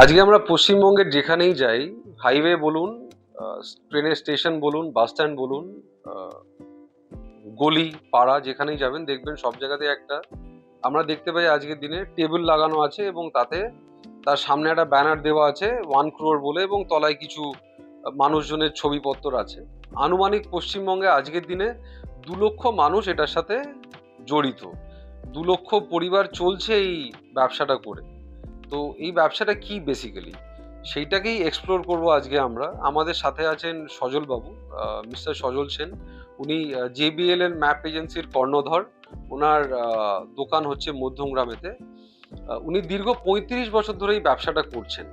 আজকে আমরা পশ্চিমবঙ্গের যেখানেই যাই, হাইওয়ে বলুন, ট্রেনের স্টেশন বলুন, বাস স্ট্যান্ড বলুন, গলি পাড়া যেখানেই যাবেন দেখবেন সব জায়গাতে একটা আমরা দেখতে পাই আজকের দিনে টেবিল লাগানো আছে এবং তাতে তার সামনে একটা ব্যানার দেওয়া আছে 1 crore বলে এবং তলায় কিছু মানুষজনের ছবিপত্র আছে। আনুমানিক পশ্চিমবঙ্গে আজকের দিনে 2 লক্ষ মানুষ এটার সাথে জড়িত। 2 লক্ষ পরিবার চলছে এই ব্যবসাটা করে। তো এই ব্যবসাটা কি বেসিক্যালি সেইটাকেই এক্সপ্লোর করব আজকে আমরা। আমাদের সাথে আছেন সজল বাবু, মিস্টার সজল সেন। উনি জেবিএল এর ম্যাপ এজেন্সির কর্ণধর। ওনার দোকান হচ্ছে মধ্যমগ্রামেতে। উনি দীর্ঘ 35 বছর ধরে এই ব্যবসাটা করছেন।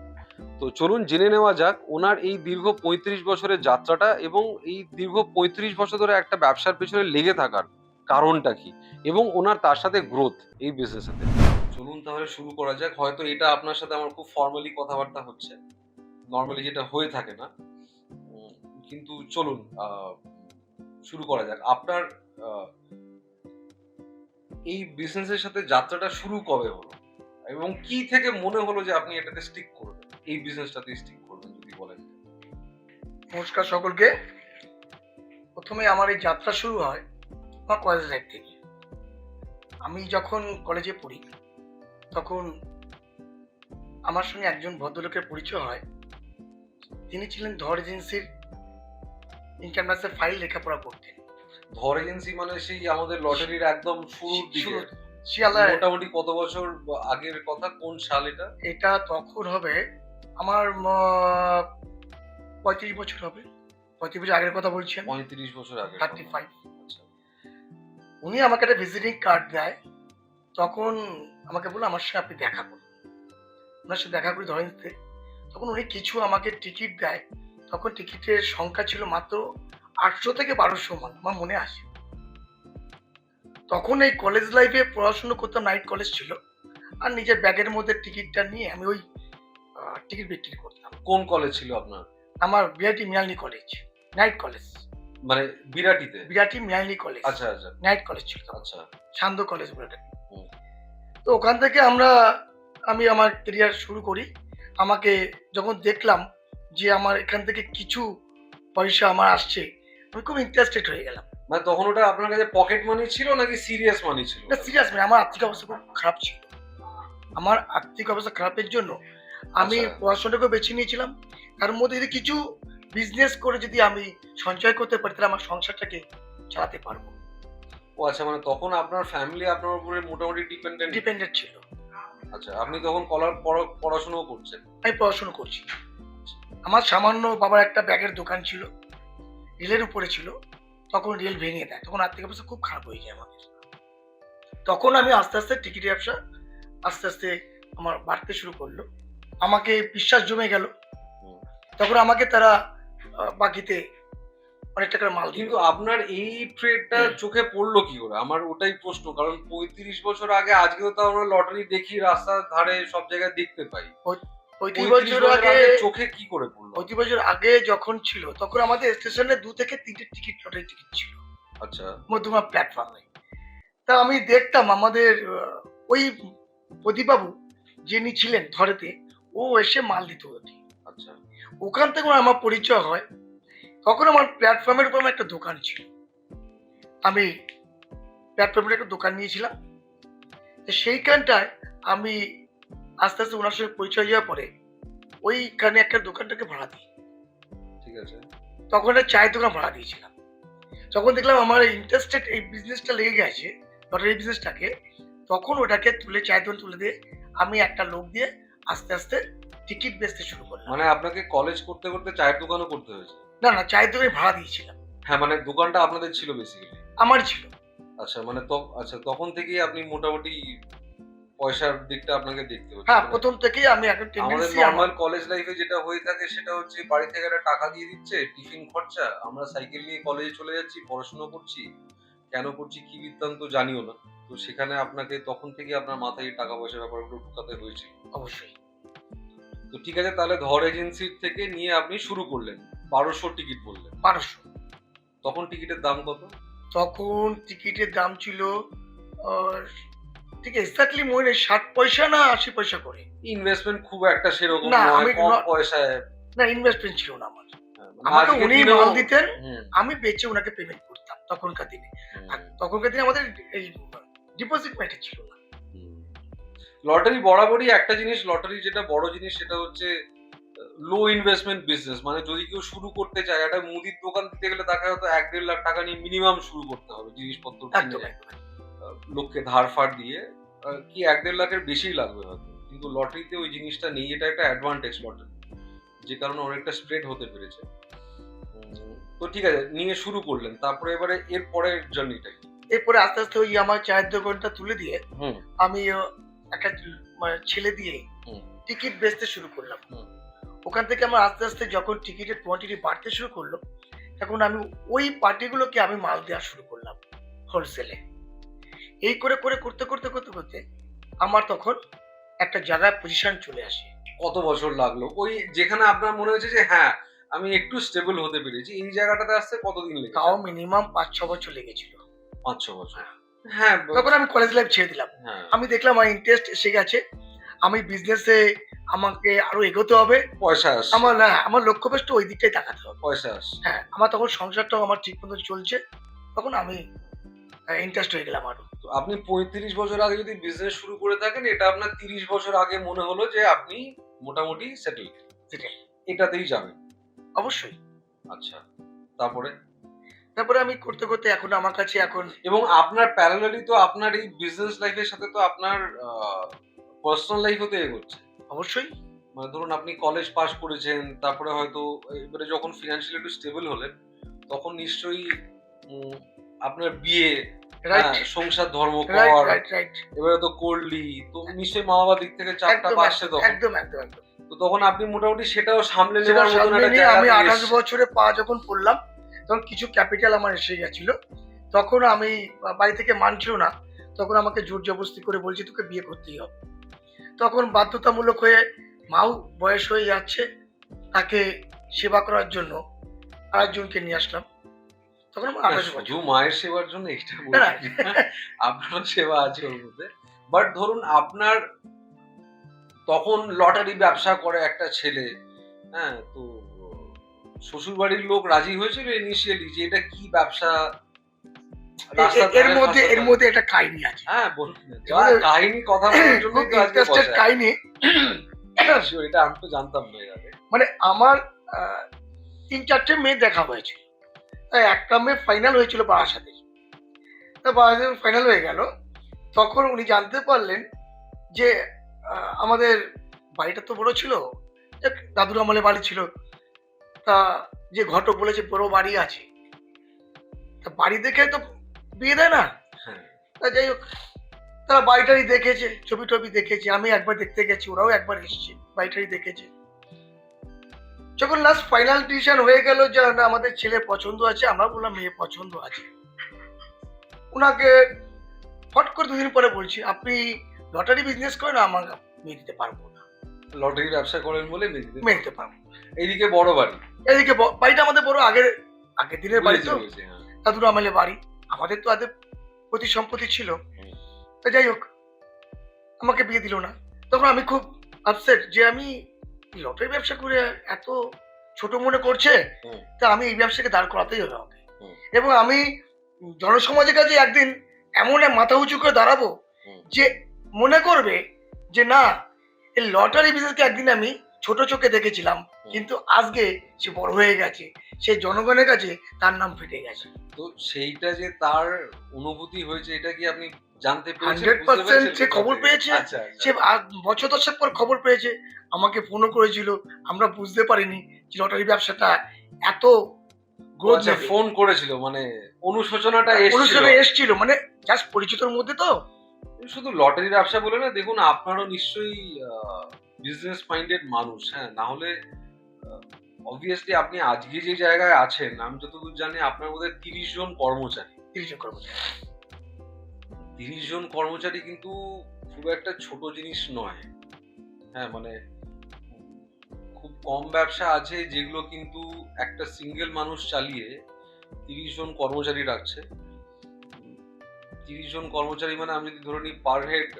তো চলুন জেনে নেওয়া যাক ওনার এই দীর্ঘ 35 বছরের যাত্রাটা এবং এই দীর্ঘ 35 বছর ধরে একটা ব্যবসার পেছনে লেগে থাকার কারণটা কি এবং ওনার তার সাথে গ্রোথ এই বিজনেসেতে। চলুন তাহলে শুরু করা যাক। হয়তো এটা আপনার সাথে আমার খুব ফর্মালি কথাবার্তা হচ্ছে, নর্মালি যেটা হয়ে থাকে না। উম, কিন্তু চলুন শুরু করা যাক। আপনার এই বিজনেসের সাথে যাত্রাটা শুরু কবে হলো এবং কি থেকে মনে হলো যে আপনি এটাতে স্টিক করবেন, এই বিজনেসটাতে স্টিক করবেন যদি বলেন। নমস্কার সকলকে। প্রথমে আমার এই যাত্রা শুরু হয় আমার কলেজ লাইফ থেকে। আমি যখন কলেজে পড়ি তখন আমার সঙ্গে একজন ভদ্রলোকের পরিচয় হয়। তিনি ছিলেন ধর এজেন্সির ইনকাম ট্যাক্সের ফাইল লেখাপড়া করতেন। ধর এজেন্সি মানে সেই আমাদের লটারির একদম শুরুর দিকে। শিয়ালদায় মোটামুটি কত বছর আগের কথা, কোন সাল এটা? এটা তখন হবে আমার 35 বছর হবে। 35 বছর আগের কথা বলছেন। 35 বছর আগে। 35। আচ্ছা। উনি আমাকে একটা ভিজিটিং কার্ড দেয়। তখন আমাকে বললো আমার সাথে আপনি দেখা করুন। ওনার সাথে দেখা করি ধরেনতে। তখন উনি কিছু আমাকে টিকিট দেয়। তখন টিকিটের সংখ্যা ছিল মাত্র 800 থেকে 1200 মান, আমার মনে আছে। তখন এই কলেজ লাইফে পড়াশুনো করতাম, নাইট কলেজ ছিল। আর নিজের ব্যাগের মধ্যে টিকিটটা নিয়ে আমি ওই টিকিট বিক্রি করতাম। কোন কলেজ ছিল আপনার? আমার বিআইটি মিয়ালনি কলেজ, নাইট কলেজ। মানে বিরাটিতে? বিরাটি মিয়ালনি কলেজ। আচ্ছা আচ্ছা। নাইট কলেজ ছিল। আচ্ছা। সান্ধ্য কলেজ বলে। হুম। তো ওখান থেকে আমি আমার কেরিয়ার শুরু করি। আমাকে যখন দেখলাম যে আমার এখান থেকে কিছু পয়সা আমার আসছে, আমি খুব ইন্টারেস্টেড হয়ে গেলাম। মানে তখন ওটা আপনার কাছে পকেট মানি ছিল নাকি সিরিয়াস মানি ছিল? না, সিরিয়াস মানে আমার আর্থিক অবস্থা খুব খারাপ ছিল। আমার আর্থিক অবস্থা খারাপের জন্য আমি আচ্ছা। পড়াশোনাটাকে বেছে নিয়েছিলাম। তার মধ্যে যদি কিছু বিজনেস করে যদি আমি সঞ্চয় করতে পারি তাহলে আমার সংসারটাকে চালাতে পারবো। ও আচ্ছা, মানে তখন আপনার ফ্যামিলি আপনার উপরে মোটামুটি ডিপেন্ডেন্ট। ডিপেন্ডেন্ট ছিল। আচ্ছা, আপনি তখন পড়াশোনাও করছেন? আমি পড়াশোনা করছি। আমার সামান্য বাবার একটা ব্যাগের দোকান ছিল, রেলের উপরে ছিল। তখন রেল ভেঙে দেয়, তখন আর্থিক অবস্থা খুব খারাপ হয়ে যায় আমাদের। তখন আমি আস্তে আস্তে টিকিট ব্যবসা আস্তে আস্তে আমার বাড়তে শুরু করলো। আমাকে বিশ্বাস জমে গেল। হুম। তখন আমাকে তারা বাকিতে অনেক টাকার মাল দিল। কিন্তু আপনার এই ট্রেডটা চোখে পড়লো কি করে? আমার ওটাই প্রশ্ন। কারণ 35 বছর আগে, আজকেও তো আমরা লটারি দেখি, রাস্তার ধারে সব জায়গায় দেখতে পাই। 35 বছর আগে চোখে কি করে পড়লো? 35 বছর আগে যখন ছিল তখন আমাদের স্টেশনে 2 থেকে 3টে টিকিট, লটারি টিকিট ছিল আচ্ছা। মধ্যমা প্ল্যাটফর্মে। তা আমি দেখতাম আমাদের ওই প্রদীপবাবু যিনি ছিলেন ধরেতে, ও এসে মাল দিত ওটি। আচ্ছা। ওখান থেকে আমার পরিচয় হয়। তখন আমার প্ল্যাটফর্মের উপর আমার একটা দোকান ছিল। আমি প্ল্যাটফর্মের একটা দোকান নিয়েছিলাম। তো সেইখানটায় আমি আস্তে আস্তে ওনার সঙ্গে পরিচয় যাওয়ার পরে ওইখানে একটা দোকানটাকে ভাড়া দিই। ঠিক আছে। তখন একটা চায়ের দোকান ভাড়া দিয়েছিলাম। যখন দেখলাম আমার ইন্টারেস্টেড এই বিজনেসটা লেগে গেছে, লটারি বিজনেসটাকে, তখন ওটাকে তুলে চায়ের দোকান তুলে দিয়ে আমি একটা লোক দিয়ে আস্তে আস্তে টিকিট বেচতে শুরু করলাম। মানে আপনাকে কলেজ করতে করতে চায়ের দোকানও করতে হয়েছে? না না, চায়ের দোকানে ভাড়া দিয়েছিলাম। হ্যাঁ, মানে দোকানটা আপনাদের ছিল বেসিক্যালি? আমার ছিল। আচ্ছা, মানে আচ্ছা, তখন থেকেই আপনি মোটামুটি পয়সার দিকটা আপনাকে দেখতে হচ্ছে। হ্যাঁ, মানে প্রথম থেকেই আমি একটা আমাদের টেন্ডেন্সি নরমাল কলেজ লাইফে যেটা হয়ে থাকে সেটা হচ্ছে বাড়ি থেকে একটা টাকা দিয়ে দিচ্ছে, টিফিন খরচা, আমরা সাইকেল নিয়ে কলেজে চলে যাচ্ছি, পড়াশোনা করছি। কেন করছি কি বৃত্তান্ত জানিও না। তো সেখানে আপনাকে তখন থেকে আপনার মাথায় এই টাকা পয়সার ব্যাপারগুলো ঢুকাতে হয়েছিল। অবশ্যই। তো ঠিক আছে, তাহলে ধর এজেন্সির থেকে নিয়ে আপনি শুরু করলেন। 1200 টিকিট বললেন। 1200। তখন টিকিটের দাম কত? তখন টিকিটের দাম ছিল ঠিক এক্স্যাক্টলি মনে নেই 60 পয়সা না 80 পয়সা করে। ইনভেস্টমেন্ট খুব একটা সেরকম না, নয়, আমি কম ন- পয়সায়। না, ইনভেস্টমেন্ট ছিল না আমার। মানে আমাকে আজকের উনি দিনেও মাল দিতেন, হুম, আমি বেচে ওনাকে পেমেন্ট করতাম তখনকার দিনে। আর হুম, তখনকার দিনে আমাদের এই ডিপোজিট ম্যাটার ছিল না। হুম। লটারি বরাবরই একটা জিনিস, লটারি যেটা বড় জিনিস সেটা হচ্ছে লো ইনভেস্টমেন্ট বিজনেস। মানে যদি কেউ শুরু করতে চায়, একটা মুদির দোকান দিতে গেলে তাকে হয়তো 1-1.5 লাখ টাকা নিয়ে মিনিমাম শুরু করতে হবে জিনিসপত্র একদম কিনে, একদম। লোককে ধার ফার দিয়ে। কি 1-1.5 লাখের বেশিই লাগবে হয়তো, কিন্তু লটারিতে ওই জিনিসটা নেই। এটা একটা অ্যাডভান্টেজ লটারি, যে কারণে অনেকটা স্প্রেড হতে পেরেছে। তো ঠিক আছে, নিয়ে শুরু করলেন, তারপরে এবারে এর পরের জার্নিটা কি? এরপরে আস্তে আস্তে ওই আমার চায়ের দোকানটা তুলে দিয়ে হুম, আমি একটা মানে ছেলে দিয়ে হুম, টিকিট বেচতে শুরু করলাম। হুম। ওখান থেকে আমার আস্তে আস্তে যখন টিকিটের কোয়ান্টিটি বাড়তে শুরু করলো, তখন আমি ওই পার্টিগুলোকে আমি মাল দেওয়া শুরু করলাম হোলসেলে। এই করে করে করতে করতে করতে করতে আমার তখন একটা জায়গায় পজিশন চলে আসে। কত বছর লাগলো ওই, যেখানে আপনার মনে হয়েছে যে হ্যাঁ আমি একটু স্টেবল হতে পেরেছি, এই জায়গাটাতে আসতে কতদিন লেগেছে? তাও মিনিমাম 5-6 বছর লেগেছিল। 5-6 বছর। হ্যাঁ, তখন আমি কলেজ লাইফ ছেড়ে দিলাম। হ্যাঁ, আমি দেখলাম আমার ইন্টারেস্ট এসে গেছে। আমি বিজনেসে আমাকে আরো এগোতে হবে। পয়সা আসছে, আমার লক্ষ্যবস্তু ওই দিকটাই তাকাতে হবে। পয়সা আসছে। হ্যাঁ, আমার তখন সংসারটাও আমার ঠিক মতো চলছে। তখন আমি ইন্টারেস্ট হয়ে গেলাম আরো। তো আপনি 35 বছর আগে যদি বিজনেস শুরু করে থাকেন, এটা আপনার 30 বছর আগে মনে হলো যে আপনি মোটামুটি সেটেল, সেটাই। এটাতেই যাবেন। অবশ্যই। আচ্ছা, তারপরে? তারপরে আমি করতে করতে এখন আমার কাছে এখন এবং আপনার প্যারালালি তো আপনার এই বিজনেস লাইফের সাথে তো আপনার পার্সোনাল লাইফও তো এগোচ্ছে। অবশ্যই মানে ধরুন আপনি কলেজ পাশ করেছেন, তারপরে হয়তো এবারে যখন ফিনান্সিয়ালি একটু স্টেবল হলেন, তখন নিশ্চয়ই উম, আপনার বিয়ে, রাইট, হ্যাঁ, সংসার ধর্মকর, রাইট, রাইট, রাইট। এবারে তো করলি, তো নিশ্চয়ই মা বাবার দিক থেকে চাপটা একদম, বাড়ছে তখন। একদম, একদম, একদম। তো তখন আপনি মোটামুটি সেটাও সামলে সেটা নেওয়ার মতন সামনে একটা নিয়ে আমি জায়গাতে 28 এসেছেন। বছরে পা যখন পড়লাম, তখন কিছু ক্যাপিটাল আমার এসে গেছিল। তখন আমি বাড়ি থেকে মানছিল না। তখন আমাকে জোর জবরদস্তি করে বলছে তোকে বিয়ে করতেই হবে। তখন বাধ্যতামূলক হয়ে মাও বয়স হয়ে যাচ্ছে, তাকে সেবা করার জন্য আরেকজনকে নিয়ে আসলাম। তখন আমার না, 28 শুধু বছর। মায়ের সেবার জন্য এটা না, না, বলছি না, আপনারও সেবা আছে ওর মধ্যে। বাট ধরুন আপনার তখন লটারি ব্যবসা করে একটা ছেলে, হ্যাঁ, তো শ্বশুর বাড়ির লোক রাজি হয়েছিল ইনিশিয়ালি যে এটা কি ব্যবসা, রাস্তার এর ধারে মধ্যে ফাঁসার এর ধারে? মধ্যে একটা কাহিনী আছে। হ্যাঁ, বলুন না। এবারে কাহিনী কথা বলার জন্য খুব তো আজকে ইন্টারেস্টেড বসা। কাহিনী। Sure, এটা আমি তো জানতাম না এর আগে। মানে আমার 3-4টে মেয়ে দেখা হয়েছিল। তাই একটা মেয়ে ফাইনাল হয়েছিল বারাসাতে। তা বারাসাতে ফাইনাল হয়ে গেল। তখন উনি জানতে পারলেন যে আমাদের বাড়িটা তো বড় ছিল। যাক, দাদুর আমলে বাড়ি ছিল। তা যে ঘটক বলেছে বড় বাড়ি আছে। তা বাড়ি দেখে তো বিয়ে দেয় না। হ্যাঁ, তা যাই হোক, তারা বাড়িটারি দেখেছে, ছবি-টবি দেখেছে। আমি একবার দেখতে গেছি, ওরাও একবার এসছে, বাড়িটারি দেখেছে। যখন লাস্ট ফাইনাল ডিসিশন হয়ে গেল যে না আমাদের ছেলে পছন্দ আছে, আমরা বললাম মেয়ে পছন্দ আছে। উনাকে ফট করে 2 দিন পরে বলছি, আপনি লটারি বিজনেস করেন, আমাকে মেয়ে দিতে পারবো না। লটারি ব্যবসা করেন বলে মেদিনীপুর। মেয়ে দিতে পারবো না। এইদিকে বড় বাড়ি। এদিকে বাড়িটা আমাদের বড়, আগের দিনের বাড়ি তো, বুঝেছি, হ্যাঁ। দাদুর আমলে বাড়ি। আমাদের তো আদের প্রতি সম্পত্তি ছিল। হুম, তা যাই হোক, আমাকে বিয়ে দিল না। তখন আমি খুব আপসেট যে আমি লটারি ব্যবসা করে এত ছোট মনে করছে, হুম, তা আমি এই ব্যবসাকে দাঁড় করাতেই হবে আমাকে। হুম, এবং আমি জনসমাজের কাছে একদিন এমন এক মাথা উঁচু করে দাঁড়াবো হুম, যে মনে করবে যে না, এই লটারি বিজনেসকে একদিন আমি ছোট চোখে দেখেছিলাম, কিন্তু আজকে সে বড় হয়ে গেছে, সে জনগণের কাছে তার নাম ফেটে গেছে। তো সেইটা যে তার অনুভূতি হয়েছে, এটা কি আপনি জানতে পেরেছেন? 100% সে খবর পেয়েছে। আচ্ছা, আচ্ছা। সে বছর 10 পর খবর পেয়েছে, আমাকে ফোনও করেছিল। আমরা বুঝতে পারিনি যে লটারি ব্যবসাটা এত গ্রোথ আচ্ছা, নেবে। ফোন করেছিল, মানে অনুশোচনাটা এসেছিল। অনুষ্ঠানে এসছিল, মানে জাস্ট পরিচিতর মধ্যে তো। শুধু লটারি ব্যবসা বলে না, দেখুন আপনারও নিশ্চয়ই বিজনেস মাইন্ডেড মানুষ, হ্যাঁ, না হলে অবভিয়াসলি আপনি আজকে যে জায়গায় আছেন, আমি যতদূর জানি আপনার মধ্যে 30 জন কর্মচারী। 30 জন কর্মচারী। 30 জন কর্মচারী কিন্তু খুব একটা ছোট জিনিস নয়। হ্যাঁ, মানে খুব কম ব্যবসা আছে যেগুলো কিন্তু একটা সিঙ্গেল মানুষ চালিয়ে 30 জন কর্মচারী রাখছে। 30 জন কর্মচারী মানে আমি যদি ধরে নিই পার হেড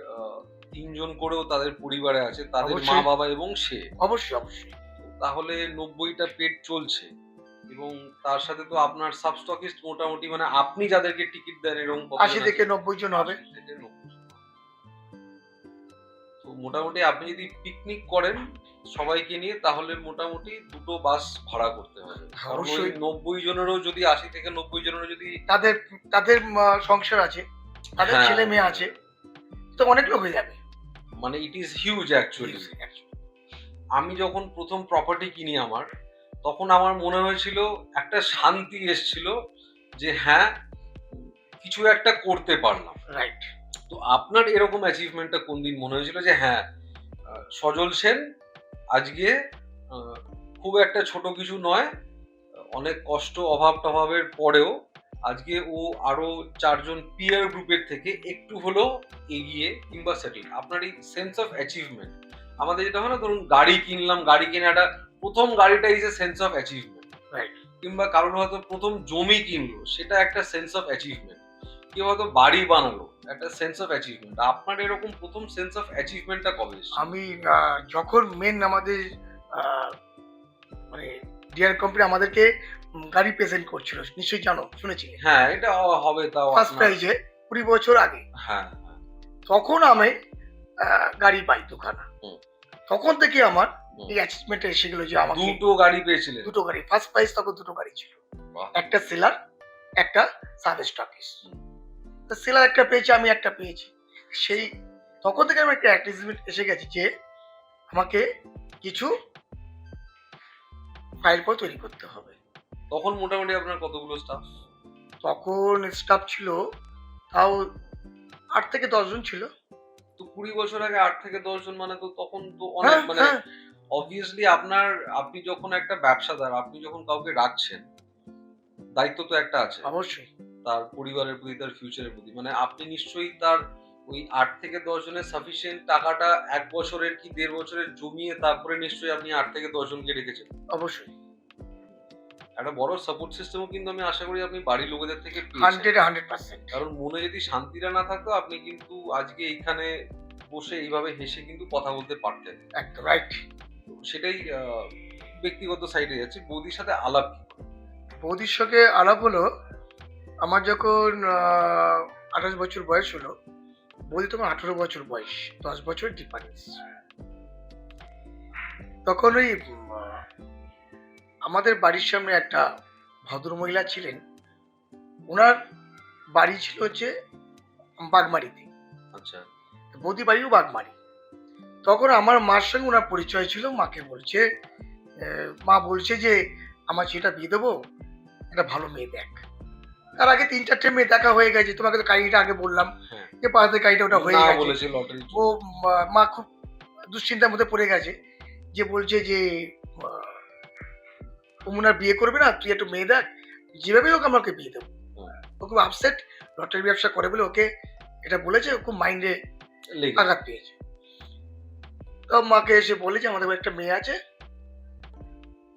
3 জন করেও তাদের পরিবারে আছে, তাদের মা অবশ্যই। বাবা এবং সে, অবশ্যই অবশ্যই তাহলে 90টা পেট চলছে। এবং তার সাথে তো আপনার সাবস্টকিস্ট মোটামুটি মানে আপনি যাদেরকে টিকিট দেন এরকম 80 কতজন থেকে আছে? 90 জন হবে। 80 থেকে 90 জন। তো মোটামুটি আপনি যদি পিকনিক করেন সবাইকে নিয়ে, তাহলে মোটামুটি 2 টো বাস ভাড়া করতে হবে। কারণ ওই অবশ্যই 90 জনেরও যদি 80 থেকে 90 জনেরও যদি তাদের তাদের সংসার আছে, তাদের হ্যাঁ, ছেলে মেয়ে আছে, তো অনেক লোক হয়ে যাবে। মানে ইট ইজ হিউজ অ্যাকচুয়ালি। আমি যখন প্রথম প্রপার্টি কিনি আমার, তখন আমার মনে হয়েছিল একটা শান্তি এসেছিল যে হ্যাঁ কিছু একটা করতে পারলাম। রাইট। তো আপনার এরকম অ্যাচিভমেন্টটা কোন দিন মনে হয়েছিল যে হ্যাঁ সজল সেন আজকে আহ, খুব একটা ছোট কিছু নয়, অনেক কষ্ট অভাব টভাবের পরেও আজকে ও আরো 4 জন পিয়ার গ্রুপের থেকে একটু হলেও এগিয়ে কিংবা সেটেল। আপনার এই সেন্স অফ অ্যাচিভমেন্ট, আমাদের যেটা হয় না, ধরুন গাড়ি কিনলাম, গাড়ি কেনাটা প্রথম গাড়িটা is a sense of achievement, right. কিংবা কারোর হয়তো প্রথম জমি কিনলো, সেটা একটা সেন্স অফ অ্যাচিভমেন্ট, কেউ হয়তো বাড়ি বানালো, একটা সেন্স অফ অ্যাচিভমেন্ট। আপনার এরকম প্রথম সেন্স অফ অ্যাচিভমেন্টটা কবে এসেছে? আমি যখন মেন আমাদের আহ, মানে ডিয়ার কোম্পানি আমাদেরকে গাড়ি প্রেজেন্ট করছিল, নিশ্চয়ই জানো, শুনেছিলে, হ্যাঁ, এটা হবে তাও ফার্স্ট আপনার। প্রাইজে 20 বছর আগে। হ্যাঁ হ্যাঁ। তখন আমি গাড়ি পাই দুখানা। হুম। তখন থেকে আমার হুম। এই অ্যাচিভমেন্ট এসে গেল যে আমাকে দুটো গাড়ি পেয়েছিলেন? দুটো গাড়ি, ফার্স্ট প্রাইজ তখন দুটো গাড়ি ছিল, বাহ। একটা সেলার, একটা সাব স্টকিস্ট। তো সেলার একটা পেয়েছি, আমি একটা পেয়েছি। সেই তখন থেকে আমার একটা অ্যাচিভমেন্ট এসে গেছে যে আমাকে কিছু ফাইল পর তৈরি করতে হবে। তখন মোটামুটি আপনার কতগুলো স্টাফ? তখন স্টাফ ছিল তাও 8 থেকে 10 জন ছিল। তো 20 বছর আগে 8 থেকে 10 জন মানে তো তখন তো অনেক, হ্যাঁ মানে হ্যাঁ, অবভিয়াসলি আপনি যখন একটা ব্যবসাদার, আপনি যখন কাউকে রাখছেন, দায়িত্ব তো একটা আছে অবশ্যই তার পরিবারের প্রতি, তার ফিউচারের প্রতি। মানে আপনি নিশ্চয়ই তার ওই 8 থেকে 10 জনের সাফিসিয়েন্ট টাকাটা 1 বছরের কি 1.5 বছরের জমিয়ে তারপরে নিশ্চয়ই আপনি 8 থেকে 10 জনকে রেখেছেন। অবশ্যই একটা বড় সাপোর্ট সিস্টেমও কিন্তু আমি আশা করি আপনি বাড়ির লোকেদের থেকে 100 পেয়েছেন। 100%। কারণ মনে যদি শান্তিটা না থাকতো, আপনি কিন্তু আজকে এইখানে বসে এইভাবে হেসে কিন্তু কথা বলতে পারতেন। একদম রাইট। তো সেটাই ব্যক্তিগত সাইডে যাচ্ছে। বৌদির সাথে আলাপ কি করে? বৌদির সঙ্গে আলাপ হলো আমার যখন 28 বছর বয়স হলো, বৌদি তখন 18 বছর বয়স, 10 বছর ডিফারেন্স। তখন ওই আমাদের বাড়ির সামনে একটা ভদ্রমহিলা ছিলেন, ওনার বাড়ি ছিল হচ্ছে বাগমারিতে, আচ্ছা। বৌদি বাড়িও বাগমারি। তখন আমার মার সঙ্গে ওনার পরিচয় ছিল, মাকে বলছে মা বলছে যে আমার ছেলেটা বিয়ে দেবো, একটা ভালো মেয়ে দেখ। তার আগে 3-4টে মেয়ে দেখা হয়ে গেছে, তোমাকে তো কাহিনীটা আগে বললাম হ্যাঁ। যে পাশে কাহিনীটা ওটা হয়ে না গেছে। বলেছে লটারি। ও মা খুব দুশ্চিন্তার মধ্যে পড়ে গেছে, যে বলছে যে ওমনার বিয়ে করবে না, তুই একটু মেয়ে দেখ, যেভাবে হোক আমাকে বিয়ে দেবো। ও খুব আপসেট, লটারি ব্যবসা করে বলে ওকে এটা বলেছে, ও খুব মাইন্ডে আঘাত পেয়েছে। তো মাকে এসে বলে যে আমাদের একটা মেয়ে আছে,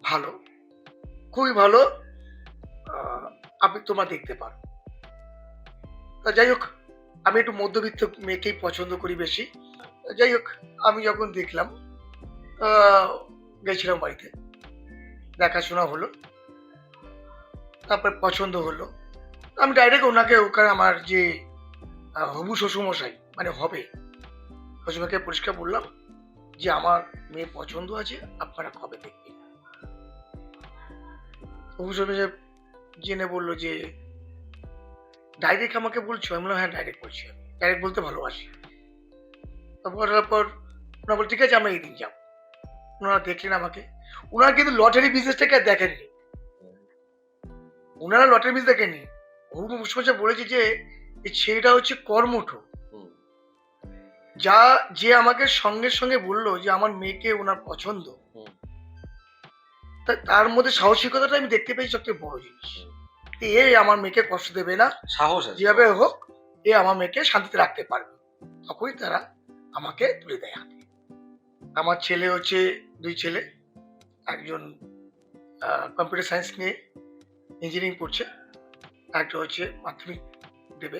ভালো, খুবই ভালো, আপনি তোমরা দেখতে পারো। তা যাই হোক, আমি একটু মধ্যবিত্ত মেয়েকেই পছন্দ করি বেশি। যাই হোক, আমি যখন দেখলাম, গেছিলাম বাড়িতে, দেখাশোনা হলো, তারপর পছন্দ হলো। আমি ডাইরেক্ট ওনাকে, ওখানে আমার যে হবু শ্বশুরমশাই মানে হবে, শ্বশুরকে পরিষ্কার বললাম যে আমার মেয়ে পছন্দ আছে, আপনারা কবে দেখবেন। হবু শ্বশুরমশাই জেনে বললো যে ডাইরেক্ট আমাকে বলছো? আমি বললাম হ্যাঁ ডাইরেক্ট বলছি, আমি ডাইরেক্ট বলতে ভালোবাসি। তারপর ওনারা বল ঠিক আছে আমরা এই দিন যাবো। ওনারা দেখলেন আমাকে, ওনারা কিন্তু লটারি বিজনেসটাকে আর দেখেননি, ওনারা লটারি বিজনেস দেখেননি। হবু শ্বশুরমশাই বলেছে যে এই ছেলেটা হচ্ছে কর্মঠ, যা যে আমাকে সঙ্গে সঙ্গে বললো যে আমার মেয়েকে ওনার পছন্দ, তার মধ্যে সাহসিকতাটা আমি দেখতে পেয়েছি সবচেয়ে বড় জিনিস। এ আমার মেয়েকে কষ্ট দেবে না, সাহস আছে। যেভাবে হোক এ আমার মেয়েকে শান্তিতে রাখতে পারবে। তখনই তারা আমাকে তুলে দেয় হাতে। আমার ছেলে হচ্ছে 2 ছেলে, একজন কম্পিউটার সায়েন্স নিয়ে ইঞ্জিনিয়ারিং পড়ছে, একটা হচ্ছে মাধ্যমিক দেবে।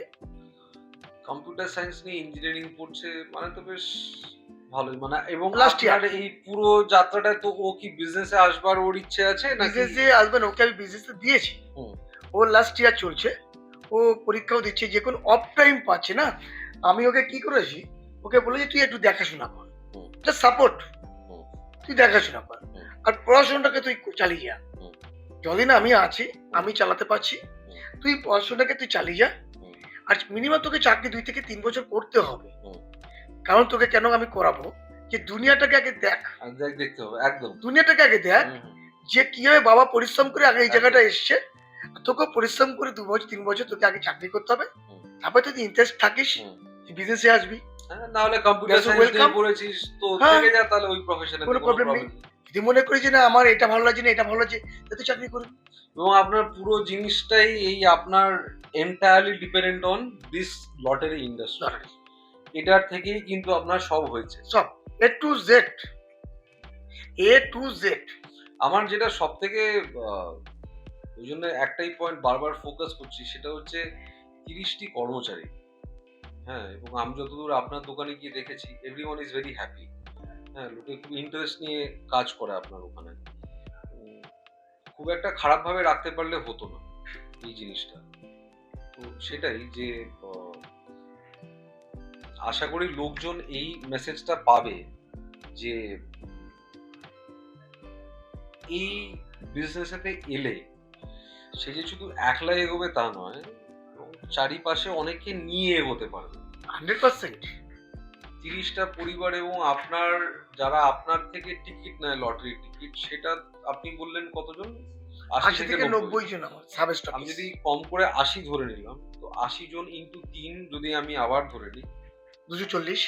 কম্পিউটার সায়েন্স নিয়ে ইঞ্জিনিয়ারিং পড়ছে মানে তো বেশ ভালোই, মানে এবং Last year. আপনার এই পুরো যাত্রাটায় তো ও কি বিজনেসে আসবার ওর ইচ্ছে আছে নাকি? বিজনেসে আসবেন, ওকে আমি বিজনেসে দিয়েছি। হুম, ও লাস্ট ইয়ার চলছে, ও পরীক্ষাও দিচ্ছে, যে কোনো অফ টাইম পাচ্ছে না। আমি ওকে কি করেছি, ওকে বলেছি তুই একটু দেখাশোনা কর, হুম, জাস্ট সাপোর্ট, হুম, তুই দেখাশোনা কর, হুম, আর পড়াশোনাটাকে তুই চালিয়ে যা। হুম, যতদিন আমি আছি, আমি চালাতে পারছি, হুম, তুই পড়াশোনাটাকে তুই চালিয়ে যা। হুম, আর মিনিমাম তোকে চাকরি 2 থেকে 3 বছর করতে হবে। হুম। কারণ তোকে কেন আমি করাবো, যে দুনিয়াটাকে আগে দেখ, আর দেখতে হবে একদম। দুনিয়াটাকে আগে দেখ, হুম, হুম, যে কিভাবে বাবা পরিশ্রম করে আগে এই একদম। জায়গাটা এসছে। তোকে পরিশ্রম করে 2 বছর 3 বছর তোকে আগে চাকরি করতে হবে, হুম, তারপরে তুই ইন্টারেস্ট থাকিস, হুম। বিজনেসে আসবি। হ্যাঁ, না হলে কম্পিউটার Yes, সায়েন্স নিয়ে welcome. পড়েছিস তো হ্যাঁ, থেকে যা, তাহলে ওই প্রফেশনে কোনো কোনো প্রবলেম প্রবলেম নেই। নেই। যদি মনে করি যে না আমার এটা ভালো লাগছে না, এটা ভালো লাগছে, তাহলে তুই চাকরি করবি। এবং আপনার পুরো জিনিসটাই এই আপনার entirely dependent on this lottery industry. Lottery এটার থেকেই কিন্তু আপনার সব হয়েছে। সব A to Z, A to Z। আমার যেটা সব থেকে ওই জন্য একটাই পয়েন্ট বারবার ফোকাস করছি, সেটা হচ্ছে 30টি কর্মচারী। হ্যাঁ, এবং আমি যতদূর আপনার দোকানে গিয়ে দেখেছি এভরিওয়ান ইজ ভেরি হ্যাপি। হ্যাঁ, লোকে খুব ইন্টারেস্ট নিয়ে কাজ করে আপনার ওখানে। উম, খুব একটা খারাপ ভাবে রাখতে পারলে হতো না এই জিনিসটা। তো সেটাই যে আশা করি লোকজন এই মেসেজটা পাবে যে এই বিজনেসেতে এলে সে যে শুধু একলা এগোবে তা নয়, এবং চারিপাশে অনেকে নিয়ে এগোতে পারবে। 100%। 30টা পরিবার এবং আপনার যারা আপনার থেকে টিকিট নেয়, লটারি টিকিট, সেটা আপনি বললেন কতজন? 80 থেকে 90 জন আমার সাব আমি স্টক। যদি কম করে 80 ধরে নিলাম, তো 80 জন ইন্টু 3 যদি আমি আবার ধরে নিই 240।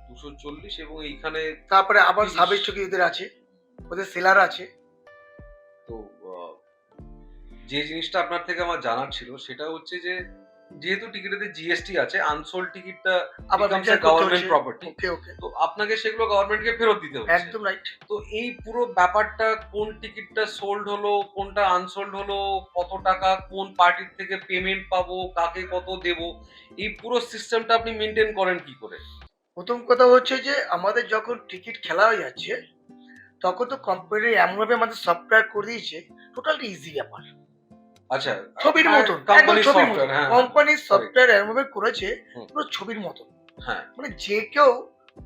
240 এবং এইখানে তারপরে আবার 30 সাব স্টক ওদের আছে, ওদের সেলার আছে। তো যে জিনিসটা আপনার থেকে আমার জানার ছিল সেটা হচ্ছে যে যেহেতু টিকিটেতে জিএসটি আছে, আনসোল্ড টিকিটটা আবার becomes a রিটার্ন করতে government হচ্ছে। property, ওকে ওকে, তো আপনাকে সেগুলো গভর্নমেন্টকে ফেরত দিতে হচ্ছে। একদম রাইট। তো এই পুরো ব্যাপারটা, কোন টিকিটটা সোল্ড হলো, কোনটা আনসোল্ড হলো, কত টাকা কোন পার্টির থেকে পেমেন্ট পাবো, কাকে কত দেবো, এই পুরো সিস্টেমটা আপনি মেনটেন করেন কি করে? প্রথম কথা হচ্ছে যে আমাদের যখন টিকিট খেলা হয়ে যাচ্ছে, তখন তো কোম্পানি এমনভাবে আমাদের সফটওয়্যার করে দিয়েছে, টোটালি ইজি ব্যাপার। আচ্ছা, ছবির মতন, একদম কোম্পানির ছবির মতন। সফটওয়্যার, হ্যাঁ কোম্পানির সফটওয়্যার এমনভাবে করেছে, হুম। পুরো ছবির মতন। হ্যাঁ, মানে যে কেউ,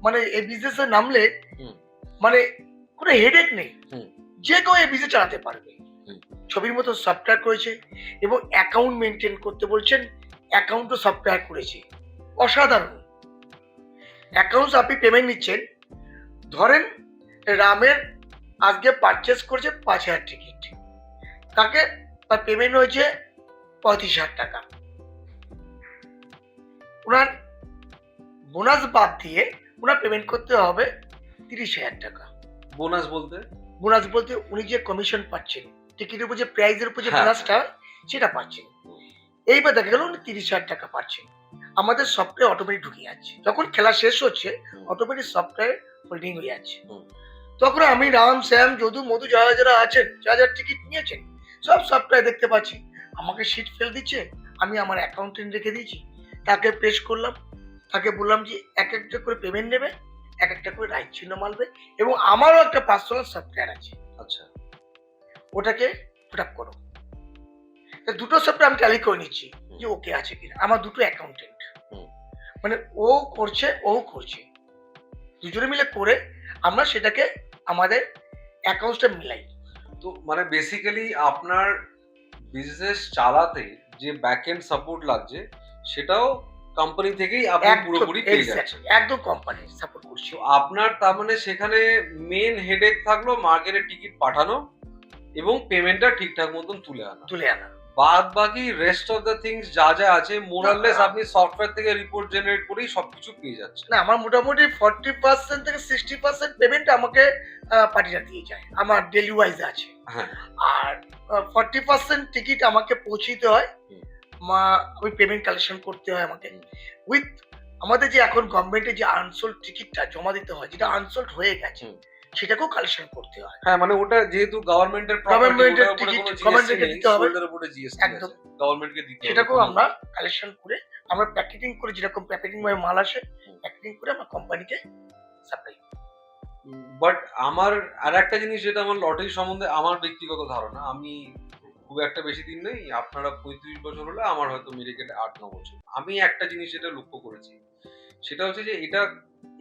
মানে এই বিজনেসে নামলে হুম। মানে কোনো হেডেক নেই, হুম। যে কেউ এই বিজনেস চালাতে পারবে। হুম। ছবির মতো সফটওয়্যার করেছে, এবং অ্যাকাউন্ট মেনটেন করতে বলছেন, অ্যাকাউন্টও সফটওয়্যার করেছে, অসাধারণ। অ্যাকাউন্টস আপনি পেমেন্ট নিচ্ছেন, ধরেন রামের আজকে পারচেস করছে 5,000 টিকিট, তাকে তার পেমেন্ট হয়েছে 35,000 টাকা। ওনার বোনাস বাদ দিয়ে ওনার পেমেন্ট করতে হবে 30,000 টাকা। বোনাস বলতে? বোনাস বলতে উনি যে কমিশন পাচ্ছেন, টিকিটের উপর যে প্রাইজের উপর যে হ্যাঁ, বোনাসটা, সেটা পাচ্ছেন। এইবার দেখা গেল উনি 30,000 টাকা পাচ্ছেন। আমাদের সফটওয়্যার অটোমেটিক ঢুকে যাচ্ছে, যখন খেলা শেষ হচ্ছে অটোমেটিক সফটওয়্যার হোল্ডিং হয়ে যাচ্ছে। হুম। তখন আমি রাম, শ্যাম, যদু, মধু যারা যারা আছেন, যারা যারা টিকিট নিয়েছেন, সব সফটওয়্যার দেখতে পাচ্ছি। আমাকে সিট ফেল দিচ্ছে, আমি আমার অ্যাকাউন্টেন্ট রেখে দিয়েছি, তাকে প্রেস করলাম, তাকে বললাম যে এক একটা করে পেমেন্ট নেবে, এক একটা করে রাইট চিহ্ন মারবে, এবং আমারও একটা পার্সোনাল সফটওয়্যার আছে, আচ্ছা, ওটাকে পুট আপ করো। তো দুটো সফটওয়্যার আমি ট্যালি করে নিচ্ছি যে ওকে আছে কিনা। আমার দুটো অ্যাকাউন্টেন্ট, হুম। মানে ও করছে, ও করছে, দুজনে মিলে করে আমরা সেটাকে আমাদের অ্যাকাউন্টটা মিলাই। তো মানে বেসিক্যালি আপনার বিজনেস চালাতে যে ব্যাক এন্ড সাপোর্ট লাগছে সেটাও কোম্পানি থেকেই আপনি একদম পুরোপুরি পেয়ে exact, যাচ্ছেন। একদম কোম্পানি সাপোর্ট করছে। তো আপনার তার মানে সেখানে মেন হেডেক থাকলো মার্কেটে টিকিট পাঠানো এবং পেমেন্টটা ঠিকঠাক মতন তুলে আনা। তুলে আনা, বাদ বাকি রেস্ট অফ দ্য থিংস যা যা আছে মোরাললেস না, আপনি সফটওয়্যার থেকে রিপোর্ট জেনারেট করেই সবকিছু পেয়ে যাচ্ছেন। না আমার মোটামুটি 40% থেকে 60% পেমেন্ট আমাকে পার্টিটা দিয়ে যায়, আমার ডেলি ওয়াইজ আছে। হ্যাঁ, আর 40% টিকিট আমাকে পৌঁছিতে হয়, হুম। ওই পেমেন্ট কালেকশন করতে হয় আমাকে, হুম। উইথ আমাদের যে এখন গভর্নমেন্টের যে আনসোল্ড টিকিটটা জমা দিতে হয়, যেটা আনসোল্ড হয়ে গেছে, হুম। সেটাকেও কালেকশন করতে হয়। হ্যাঁ, মানে ওটা যেহেতু গভর্নমেন্টের গভর্নমেন্টের টিকিট গভর্নমেন্টকে দিতে হবে, উপরে জিএসটি একদম। গভর্নমেন্টকে দিতে হবে। সেটাকেও আমরা কালেকশন করে আমরা প্যাকেটিং করে, যেরকম প্যাকেটিং ভাবে মাল আসে প্যাকেটিং করে আমরা কোম্পানিকে সাপ্লাই। বাট আমার আর একটা জিনিস, যেটা আমার লটারি সম্বন্ধে আমার ব্যক্তিগত ধারণা, আমি খুব একটা বেশি দিন নেই, আপনারা 35 বছর হলে, আমার হয়তো মেডিকেটে 8-9 বছর। আমি একটা জিনিস যেটা লক্ষ্য করেছি, সেটা হচ্ছে যে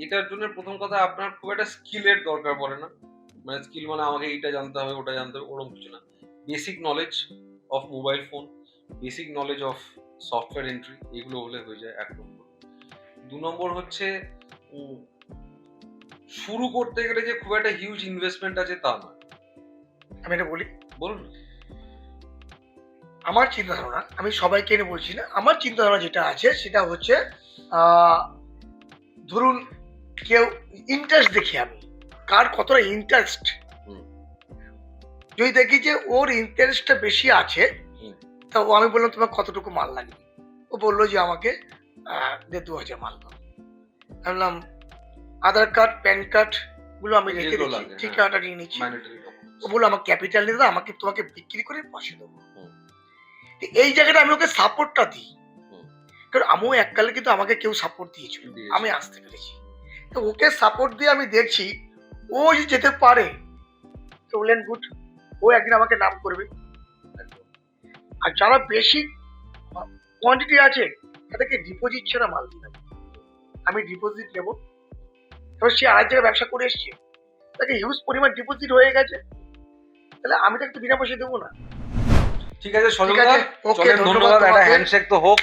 এটার জন্য প্রথম কথা আপনার খুব একটা স্কিলের দরকার পড়ে না। মানে স্কিল মানে আমাকে এইটা জানতে হবে ওটা জানতে হবে ওরকম কিছু না। Basic knowledge of mobile phone, basic knowledge of software entry, এগুলো হলে হয়ে যায় 1 নম্বর। 2 নম্বর হচ্ছে শুরু করতে গেলে যে খুব একটা হিউজ ইনভেস্টমেন্ট আছে তা নয়। আমি এটা বলি, বলুন। আমার চিন্তা ধারণা, আমি সবাইকে এনে বলছি না, আমার চিন্তা ধারণা যেটা আছে সেটা হচ্ছে ধরুন কেউ ইন্টারেস্ট দেখি, আমি কার কতটা ইন্টারেস্ট, যদি দেখি যে ওর ইন্টারেস্টটা বেশি আছে, তা আমি বললাম তোমার কতটুকু মাল লাগবে, ও বললো যে আমাকে 1,500 মাল দাও। আমি বললাম আধার কার্ড প্যান কার্ড গুলো আমি রেখে দিচ্ছি, ঠিকানাটা নিয়ে নিচ্ছি। ও বললো আমার ক্যাপিটাল নিয়ে দাও, আমাকে তোমাকে বিক্রি করে পয়সা দেবো। এই জায়গাটা আমি ওকে সাপোর্টটা দিই, কারণ আমিও এককালে কিন্তু আমাকে কেউ সাপোর্ট দিয়েছিল, আমি আসতে পেরেছি। তো ওকে সাপোর্ট দিয়ে আমি দেখছি ও যদি যেতে পারে তো ওয়েল এন্ড গুড, ও একদিন আমাকে নাম করবে। আর যারা বেশি কোয়ান্টিটি আছে তাদেরকে ডিপোজিট ছাড়া মাল দিতে হবে, আমি ডিপোজিট নেবো। এবার সে আরেক জায়গায় ব্যবসা করে এসছে, তাকে হিউজ পরিমাণ ডিপোজিট হয়ে গেছে, তাহলে আমি তাকে তো বিনা পয়সা দেবো না। ঠিক আছে, ঠিক আছে, ওকে, ধন্যবাদ। একটা হ্যান্ডশেক তো হোক।